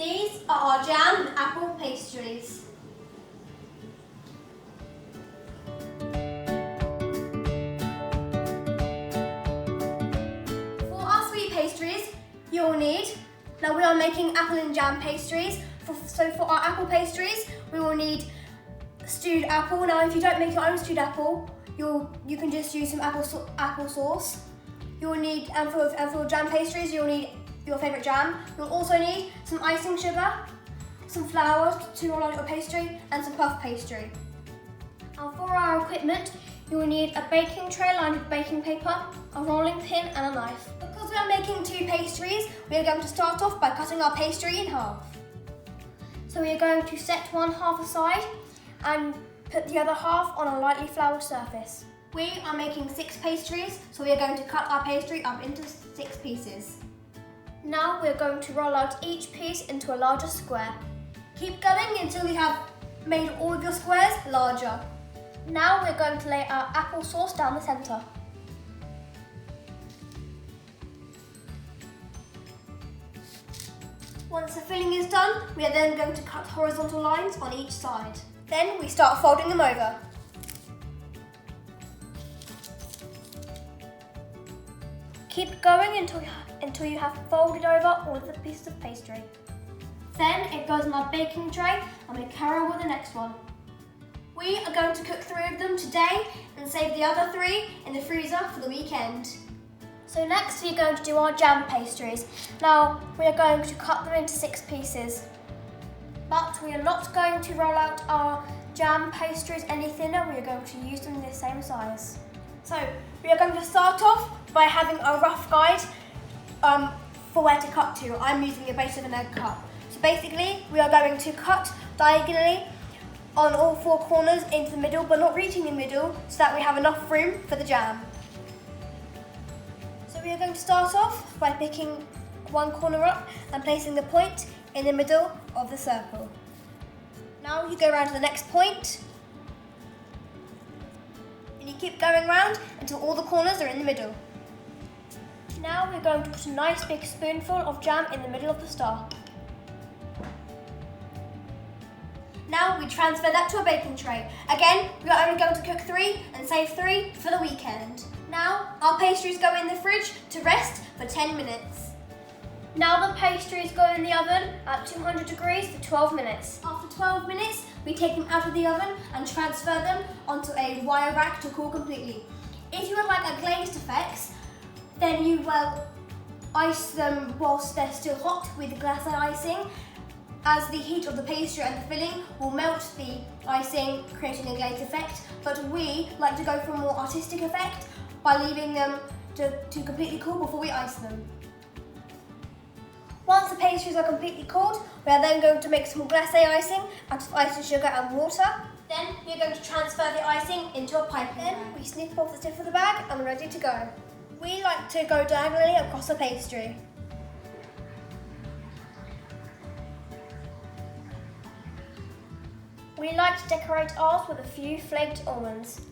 These are our jam and apple pastries. For our sweet pastries, you'll need, now we are making apple and jam pastries. So for our apple pastries, we will need stewed apple. Now if you don't make your own stewed apple, you can just use some apple sauce. You'll need, and for jam pastries, you'll need your favourite jam. You'll also need some icing sugar, some flour to roll out your pastry, and some puff pastry. Now for our equipment, you will need a baking tray lined with baking paper, a rolling pin and a knife. Because we are making 2 pastries, we are going to start off by cutting our pastry in half. So we are going to set one half aside and put the other half on a lightly floured surface. We are making 6 pastries, so we are going to cut our pastry up into 6 pieces. Now we are going to roll out each piece into a larger square. Keep going until you have made all of your squares larger. Now we're going to lay our apple sauce down the centre. Once the filling is done, we are then going to cut horizontal lines on each side. Then we start folding them over. Keep going until you have folded over all of the pieces of pastry. Then it goes on our baking tray and we carry on with the next one. We are going to cook 3 of them today and save the other 3 in the freezer for the weekend. So next we're going to do our jam pastries. Now we are going to cut them into 6 pieces. But we are not going to roll out our jam pastries any thinner, we are going to use them the same size. So we are going to start off by having a rough guide for where to cut to. I'm using a base of an egg cup. So basically we are going to cut diagonally on all 4 corners into the middle, but not reaching the middle, so that we have enough room for the jam. So we are going to start off by picking one corner up and placing the point in the middle of the circle. Now you go around to the next point, and you keep going round until all the corners are in the middle. Now we're going to put a nice big spoonful of jam in the middle of the star. Now we transfer that to a baking tray. Again, we are only going to cook 3 and save 3 for the weekend. Now our pastries go in the fridge to rest for 10 minutes. Now the pastries go in the oven at 200 degrees for 12 minutes. After 12 minutes, we take them out of the oven and transfer them onto a wire rack to cool completely. If you would like a glazed effect, then you will ice them whilst they're still hot with glacé icing, as the heat of the pastry and the filling will melt the icing, creating a glazed effect. But we like to go for a more artistic effect by leaving them to completely cool before we ice them. Once the pastries are completely cooled, we are then going to make some glacé icing out of icing sugar and water. Then we are going to transfer the icing into a piping bag. Then we snip off the tip of the bag and we're ready to go. We like to go diagonally across the pastry. We like to decorate ours with a few flaked almonds.